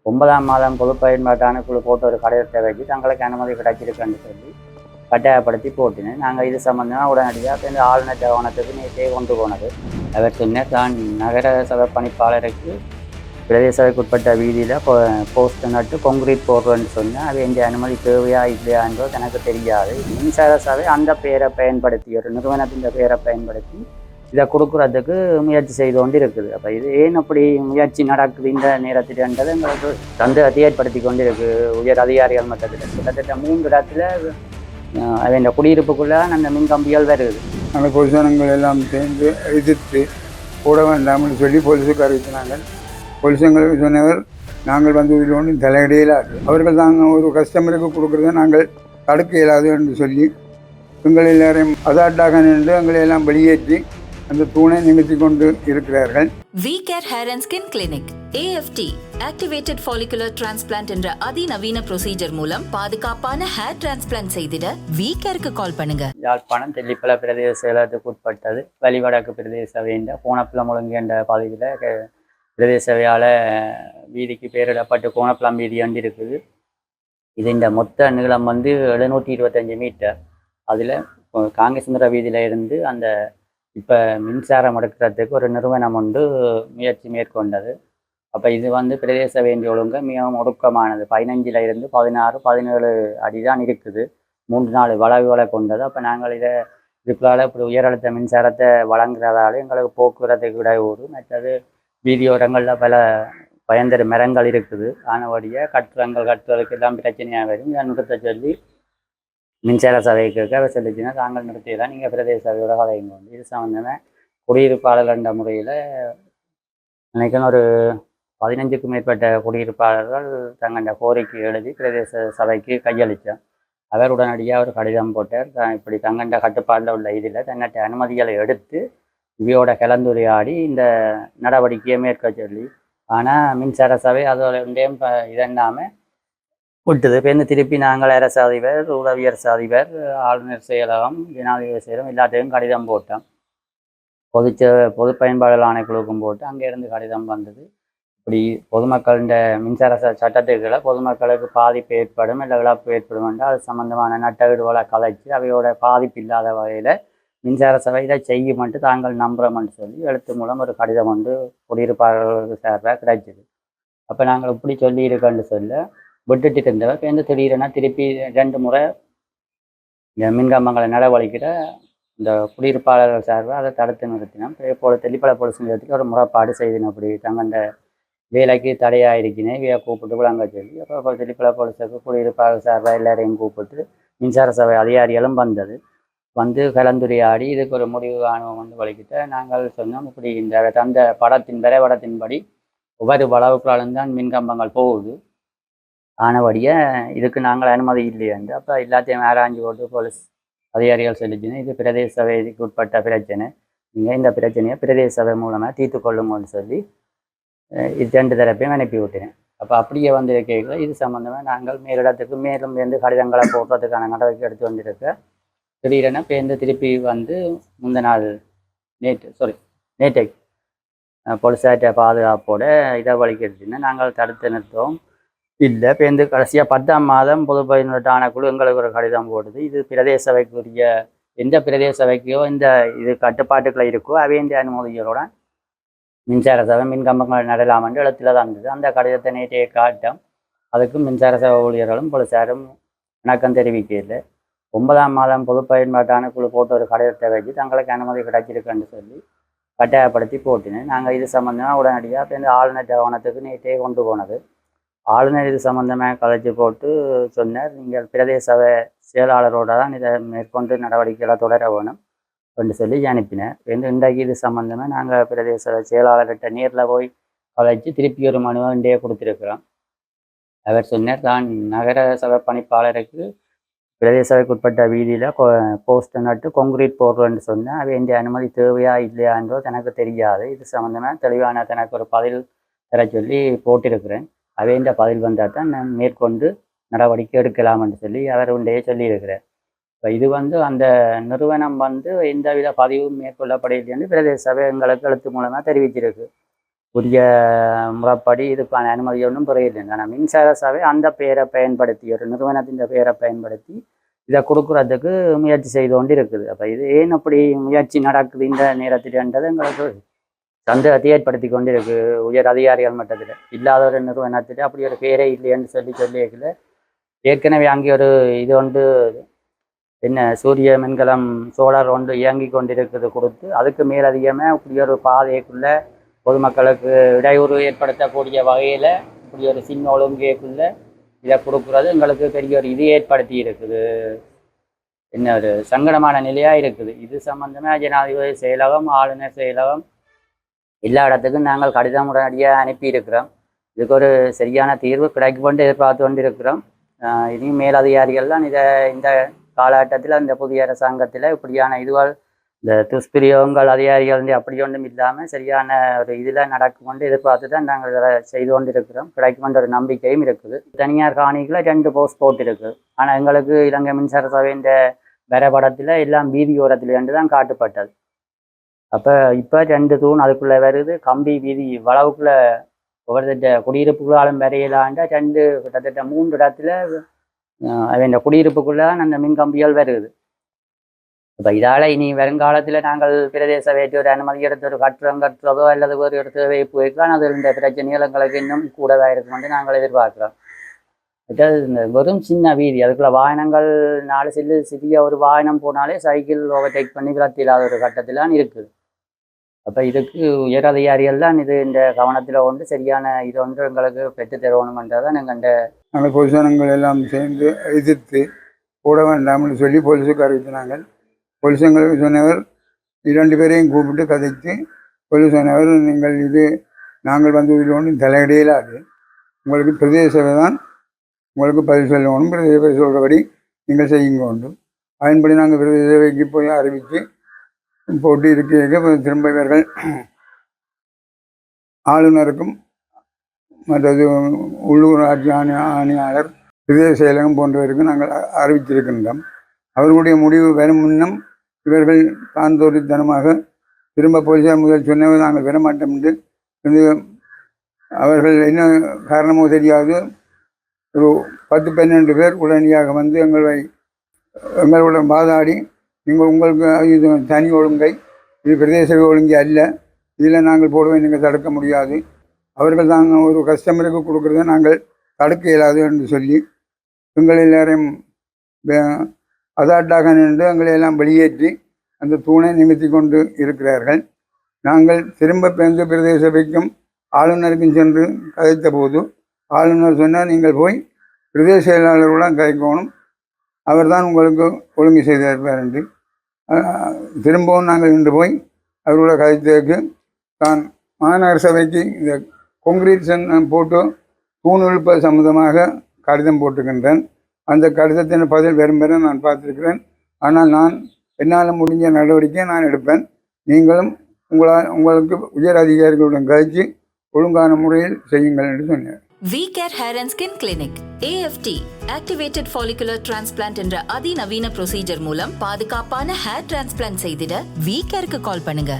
9ஆம் மாதம் பொது பயன்பாட்டான குழு போட்ட ஒரு கடிதத்தை வச்சு தங்களுக்கு அனுமதி கிடைச்சிருக்குன்னு சொல்லி கட்டாயப்படுத்தி போட்டினேன். நாங்கள் இது சம்பந்தமாக உடனடியாக இந்த ஆளுநர் கவனத்துக்கு நேற்றே கொண்டு போனது. அவர் சொன்னார், தான் நகர சபை பணிப்பாளருக்கு பிரதேச சபைக்குட்பட்ட வீதியில் போஸ்ட் நட்டு கொங்கிரீட் போடுறேன்னு சொன்னால் அது எங்கள் அனுமதி தேவையா இல்லையா என்பது எனக்கு தெரியாது. மின்சார சபை அந்த பெயரை பயன்படுத்தி ஒரு நிறுவனத்தின் பெயரை பயன்படுத்தி இதை கொடுக்குறதுக்கு முயற்சி செய்து கொண்டு இருக்குது. அப்போ இது ஏன் அப்படி முயற்சி நடக்குது இந்த நேரத்தில்ன்றது எங்களுக்கு சந்தேகத்தை ஏற்படுத்தி கொண்டு இருக்குது. உயர் அதிகாரிகள் மட்டத்தில் கிட்டத்தட்ட 3 இடத்துல அது இந்த குடியிருப்புக்குள்ளே அந்த மின் கம்பிகள் வருது. அந்த பொதுஜனங்கள் எல்லாம் சேர்ந்து எதிர்த்து போட வேண்டாம்னு சொல்லி போலீஸுக்கு அறிவித்தாங்க. போலீஸுங்களுக்கு சொன்னவர், நாங்கள் வந்து இதில் ஒன்றும் தலையிடையிலாது, அவர்கள் தாங்க ஒரு கஸ்டமருக்கு கொடுக்குறத நாங்கள் தடுக்க இயலாது என்று சொல்லி எங்கள் எல்லாரையும் அதாட்டாக நின்று எங்களை எல்லாம் வெளியேற்றி அந்த தூணை நிமித்தி கொண்டு இருக்கிறார்கள். V-Care Hair and Skin Clinic AFT Activated Follicular Transplant என்ற அதிநவீன ப்ரொசீஜர் மூலம் பாதுகாப்பான ஹேர் டிரான்ஸ்பிளான்ட் செய்திட V-Careக்கு கால் பண்ணுங்க. யாழ்ப்பாணம் தெல்லிப்பள பிரதேச செயலகத்துக்கு உட்பட்டது வலிவடக்கு பிரதேச சபையின் கோணப்புலம் ஒழுங்கு என்ற பகுதியில் பிரதேச சபையால் வீதிக்கு பேரிடப்பட்டு கோணப்புலம் வீதி அண்டு இருக்குது. இது இந்த மொத்த நீளம் வந்து 725 மீட்டர். அதில் காங்கேசுந்தர வீதியில் இருந்து அந்த இப்போ மின்சாரம் எடுக்கிறதுக்கு ஒரு நிறுவனம் ஒன்று முயற்சி மேற்கொண்டது. அப்போ இது வந்து பிரதேச வேண்டிய ஒழுங்கு மிகவும் ஒடுக்கமானது. 15 இருந்து 16, 17 அடி தான் இருக்குது. 3-4 வளைவுகளை கொண்டது. அப்போ நாங்கள் இதுக்குள்ளால் இப்படி உயரழுத்த மின்சாரத்தை வழங்குறதால எங்களுக்கு போக்குவரத்துக்கு இடையூறு. மற்றது வீதியோரங்களில் பல பயந்தர மரங்கள் இருக்குது. ஆனபடியாக கட்டுறதுக்கு எல்லாம் பிரச்சனையாக வரும். இதை நிறுத்த சொல்லி மின்சார சபைக்கு அவர் சொல்லிச்சுன்னா தாங்கள் நிறுத்தியதான் நீங்கள் பிரதேச சபையோட கதைங்க வந்து இது சம்மந்தமாக குடியிருப்பாளர் என்ற முறையில் நினைக்கணும் ஒரு 15க்கும் மேற்பட்ட குடியிருப்பாளர்கள் தங்களோட கோரிக்கை எழுதி பிரதேச சபைக்கு கையளித்தார். அவர் உடனடியாக ஒரு கடிதம் போட்டார். இப்படி தங்கண்ட கட்டுப்பாடில் உள்ள இதில் தன்னுடைய அனுமதிகளை எடுத்து இவையோட கலந்துரையாடி இந்த நடவடிக்கையை மேற்க சொல்லி, ஆனால் மின்சார சபை அதோட இதெல்லாமல் விட்டுது. இப்போ திருப்பி நாங்கள் அரசு அதிபர், உதவி அரசு அதிபர், ஆளுநர் செயலகம், ஜனாதிபதி செயலகம் எல்லாத்தையும் கடிதம் போட்டோம். பொது பயன்பாடுகள் ஆணைக்குழுக்கும் போட்டு அங்கேருந்து கடிதம் வந்தது. இப்படி பொதுமக்களின் மின்சார சட்டத்துக்களை பொதுமக்களுக்கு பாதிப்பு ஏற்படும் இல்லை இழப்பு ஏற்படும் என்றால் அது சம்பந்தமான நட்டகடுகளை கலைச்சு அவையோட பாதிப்பு இல்லாத வகையில் மின்சார சபை இதை செய்யுமென்று தாங்கள் நம்புகிறோம்னு சொல்லி எழுத்து மூலம் ஒரு கடிதம் வந்து குடியிருப்பாளர்களுக்கு சார்பாக கிடைச்சிது. அப்போ நாங்கள் இப்படி சொல்லியிருக்கோன்னு சொல்ல விட்டுட்டு இருந்தவர் இப்போ திடீரெனா திருப்பி 2 முறை இந்த மின்கம்பங்களை நடவடிக்கிற இந்த குடியிருப்பாளர்கள் சார்பாக அதை தடுத்து நிறுத்தினோம். போல தெல்லிப்பள போலீஸ் நிலையத்துக்கு ஒரு முறைப்பாடு செய்தினோம். அப்படி தங்கண்ட வேலைக்கு தடையாயிருக்கினேன் இவையை கூப்பிட்டு விளங்க சொல்லி அப்போ தெல்லிப்பள போலீஸுக்கு குடியிருப்பாளர் சார்பாக எல்லாரையும் கூப்பிட்டு மின்சார சபை அதிகாரிகளும் வந்து கலந்துரையாடி இதுக்கு ஒரு முடிவு காணுவோம் வந்து வலிக்கிட்ட நாங்கள் சொன்னோம். இப்படி இந்த தந்த வரைபடத்தின்படி ஒவ்வொரு வளவுக்குள்ளாலும் தான் மின்கம்பங்கள் போகுது. ஆனபடியே இதுக்கு நாங்கள் அனுமதி இல்லையென்று அப்போ எல்லாத்தையும் ஆராய்ஞ்சு போட்டு போலீஸ் அதிகாரிகள் சொல்லிச்சுன்னா இது பிரதேச சபைக்கு உட்பட்ட பிரச்சனை, நீங்கள் இந்த பிரச்சனையை பிரதேச சபை மூலமாக தீர்த்து கொள்ளுங்கன்னு சொல்லி இது 2 தரப்பையும் அனுப்பி விட்டேன். அப்போ அப்படியே வந்து கேட்கல இது சம்மந்தமாக நாங்கள் மேலிடத்துக்கு மேலும் கடிதங்களை போடுறதுக்கான நடவடிக்கை எடுத்து வந்திருக்க திடீரென திருப்பி வந்து முந்த நாள் நேற்றைக்கு போலீஸார்ட்ட பாதுகாப்போட இதை வலிக்கிறதுன்னு நாங்கள் தடுத்து நிறுத்தோம். இல்லை இப்போ கடைசியாக 10ஆம் மாதம் பொது பயன்பாட்டு ஆணைக்குழு எங்களுக்கு ஒரு கடிதம் போடுது. இது பிரதேச சபைக்குரிய எந்த பிரதேச சபைக்கோ இந்த இது கட்டுப்பாட்டுக்களை இருக்கோ அவையந்த அனுமதிகளோட மின்சார சபை மின்கம்பங்கள் நடலாம் என்று எழுத்துல தான் இருந்தது. அந்த கடிதத்தை நேற்றைய காட்டம் அதுக்கும் மின்சார சபை ஊழியர்களும் போலீசாரும் இணக்கம் தெரிவிக்கல. 9ஆம் மாதம் பொது பயன்பாட்டான குழு போட்ட ஒரு கடிதத்தை வச்சு தங்களுக்கு அனுமதி கிடைச்சிருக்குன்னு சொல்லி கட்டாயப்படுத்தி போட்டினேன். நாங்கள் இது சம்மந்தமாக உடனடியாக இப்போ ஆளுநர் கவனத்துக்கு நேற்றே கொண்டு போனது. ஆளுநர் இது சம்பந்தமாக கலைச்சி போட்டு சொன்னார், நீங்கள் பிரதேச சபை செயலாளரோட தான் இதை மேற்கொண்டு நடவடிக்கைகளை தொடர வேணும் என்று சொல்லி அனுப்பினேன். இன்றைக்கு இது சம்பந்தமாக நாங்கள் பிரதேச சபை செயலாளர்கிட்ட நேரில் போய் கலைச்சி திருப்பி ஒரு மனுவை இன்றைய கொடுத்துருக்குறோம். அவர் சொன்னார், தான் நகர சபை பணிப்பாளருக்கு பிரதேச சபைக்கு உட்பட்ட வீதியில் போஸ்ட் நட்டு கொங்கிரீட் போடுறேன்னு சொன்னேன். அது எந்த அனுமதி தேவையா இல்லையா என்றோ எனக்கு தெரியாது. இது சம்மந்தமாக தெளிவான தனக்கு ஒரு பதில் தர சொல்லி போட்டிருக்கிறேன். அவைன்ற பதில் வந்தால் தான் நான் மேற்கொண்டு நடவடிக்கை எடுக்கலாம் என்று சொல்லி அவர் உண்டையே சொல்லியிருக்கிறார். இப்போ இது அந்த நிறுவனம் எந்தவித பதிவும் மேற்கொள்ளப்படவில்லை என்று பிரதேச சபை எங்களுக்கு எழுத்து மூலமாக தெரிவிச்சிருக்கு. உரிய முறைப்படி இதுக்கான அனுமதி ஒன்றும் பெறையில்லை. ஆனால் மின்சார சபை அந்த பெயரை பயன்படுத்தி ஒரு நிறுவனத்தின் பெயரை பயன்படுத்தி இதை கொடுக்குறதுக்கு முயற்சி செய்து கொண்டு இருக்குது. அப்போ இது ஏன் அப்படி முயற்சி நடக்குது இந்த நேரத்தில்ன்றது எங்களுக்கு சந்தேகத்தை ஏற்படுத்தி கொண்டு இருக்கு. உயர் அதிகாரிகள் மட்டத்தில் இல்லாத ஒரு நிறுவனத்தில் அப்படி ஒரு பேரே இல்லைன்னு சொல்லியிருக்கல. ஏற்கனவே அங்கே ஒரு இது ஒன்று என்ன சூரிய மின்கலம் சோலார் ஒன்று இயங்கி கொண்டிருக்கிறது கொடுத்து அதுக்கு மேலதிகமாக இப்படி ஒரு பாதைக்குள்ளே பொதுமக்களுக்கு இடையூறு ஏற்படுத்தக்கூடிய வகையில் இப்படி ஒரு சின்ன ஒழுங்குக்குள்ளே இதை கொடுக்குறது எங்களுக்கு பெரிய ஒரு இது ஏற்படுத்தி இருக்குது. என்ன ஒரு சங்கடமான நிலையாக இருக்குது. இது சம்பந்தமாக ஜனாதிபதி செயலகம், ஆளுநர் செயலகம் எல்லா இடத்துக்கும் நாங்கள் கடிதம் உடனடியாக அனுப்பியிருக்கிறோம். இதுக்கு ஒரு சரியான தீர்வு கிடைக்கும் கொண்டு எதிர்பார்த்து கொண்டு இருக்கிறோம். இனியும் மேலதிகாரிகள்லாம் இதை இந்த காலகட்டத்தில் இந்த புதிய அரசாங்கத்தில் இப்படியான இதுவால் இந்த துஷ்பிரயோகங்கள் அதிகாரிகள் வந்து அப்படி ஒன்றும் இல்லாமல் சரியான ஒரு இதில் நடக்கும் கொண்டு எதிர்பார்த்து தான் நாங்கள் இதை செய்து கொண்டு இருக்கிறோம். கிடைக்குமென்ற ஒரு நம்பிக்கையும் இருக்குது. தனியார் காணிகளை 2 போஸ்ட் போட்டு இருக்குது. ஆனால் எங்களுக்கு இலங்கை மின்சார சபையின் வரைபடத்தில் எல்லாம் வீதி ஓரத்தில் என்று தான் காட்டப்பட்டது. அப்போ இப்போ 2 தூண் அதுக்குள்ளே வருது. கம்பி வீதி வளவுக்குள்ளே ஒவ்வொருத்த குடியிருப்புகளாலும் வரையிலாண்ட 2 கிட்டத்தட்ட 3 இடத்துல இந்த குடியிருப்புக்குள்ளே அந்த மின்கம்பிகள் வருது. இப்போ இதால் இனி வருங்காலத்தில் நாங்கள் பிரதேச வேற்று ஒரு அனுமதி எடுத்து ஒரு கட்டுறம் கட்டுறதோ அல்லது ஒரு இடத்துல வைப்பு வைக்கலாம். அது இந்த பிரச்சனைகள் எங்களுக்கு இன்னும் கூடவே இருக்குமென்று நாங்கள் எதிர்பார்க்குறோம். இந்த வெறும் சின்ன வீதி அதுக்குள்ள வாகனங்கள் 4 சிறிய ஒரு வாகனம் போனாலே சைக்கிள் ஓவர்டேக் பண்ணி விரத்தி இல்லாத ஒரு கட்டத்திலாம் இருக்குது. அப்போ இதுக்கு உயர் அதிகாரிகள் தான் இது இந்த கவனத்தில் கொண்டு சரியான இது ஒன்று எங்களுக்கு பெற்று தருவணுமென்றதான் நாங்கள் பொதுசனங்கள் எல்லாம் சேர்ந்து எதிர்த்து போட வேண்டாம்னு சொல்லி போலீஸுக்கு அறிவித்தாங்க. போலீஸங்களுக்கு சொன்னவர் 2 பேரையும் கூப்பிட்டு கதைத்து போலீஸ் சொன்னவர், நீங்கள் இது நாங்கள் வந்து இதில் ஒன்றும் தலையிடையிலாது, உங்களுக்கு பிரதேச சபை தான் உங்களுக்கு பதில் சொல்லணும், பிரதேச சபை சொல்கிறபடி நீங்கள் செய்யுங்க உண்டு. அதன்படி நாங்கள் பிரதேச சபைக்கு போய் அறிவித்து போட்டு இருக்க திரும்ப இவர்கள் ஆளுநருக்கும் மற்றது உள்ளூராட்சி ஆணையாளர் பிரதேச செயலகம் போன்றவருக்கும் நாங்கள் அறிவித்திருக்கின்றோம். அவர்களுடைய முடிவு வரும் முன்னம் இவர்கள் தாந்தோரித்தனமாக திரும்ப போலீஸார் முதல் சொன்னவர் நாங்கள் வரமாட்டோம் என்று அவர்கள் என்ன காரணமோ தெரியாது ஒரு 10-12 பேர் உடனடியாக வந்து எங்களுடன் வாதாடி, நீங்கள் உங்களுக்கு இது தனி ஒழுங்கை, இது பிரதேச ஒழுங்கை அல்ல, இதில் நாங்கள் போடுவேன், நீங்கள் தடுக்க முடியாது, அவர்கள் தாங்க ஒரு கஸ்டமருக்கு கொடுக்குறத நாங்கள் தடுக்க இயலாது என்று சொல்லி எங்கள் எல்லாரையும் அதாட்டாக நின்று எங்களை எல்லாம் வெளியேற்றி அந்த தூணை நிமித்தி கொண்டு இருக்கிறார்கள். நாங்கள் திரும்ப பேருந்து பிரதேச சபைக்கும் ஆளுநருக்கும் சென்று கதைத்த போது ஆளுநர் சொன்னால், நீங்கள் போய் பிரதேச செயலாளர்களுடன் கதைக்கணும், அவர் தான் உங்களுக்கு ஒழுங்கு செய்திருப்பார் என்று. திரும்பவும் நாங்கள் இன்று போய் அவரோட கதைத்ததுக்கு தான் மாநகர சபைக்கு இந்த கொங்கிரீட் போட்டு தூண் இழுப்பது சம்பந்தமாக கடிதம் போட்டுக்கின்றேன். அந்த கடிதத்தின் பதில் வரும் வரை நான் பார்த்துருக்கிறேன். ஆனால் நான் என்னால் முடிஞ்ச நடவடிக்கையை நான் எடுப்பேன். நீங்களும் உங்களுக்கு உயர் அதிகாரிகளுடன் கழித்து ஒழுங்கான முறையில் செய்யுங்கள் என்று சொன்னேன். VCare Hair and Skin Clinic AFT Activated Follicular Transplant என்ற அதிநவீன ப்ரொசீஜர் மூலம் பாதுகாப்பான ஹேர் டிரான்ஸ்பிளான்ட் செய்திட VCareக்கு கால் பண்ணுங்க.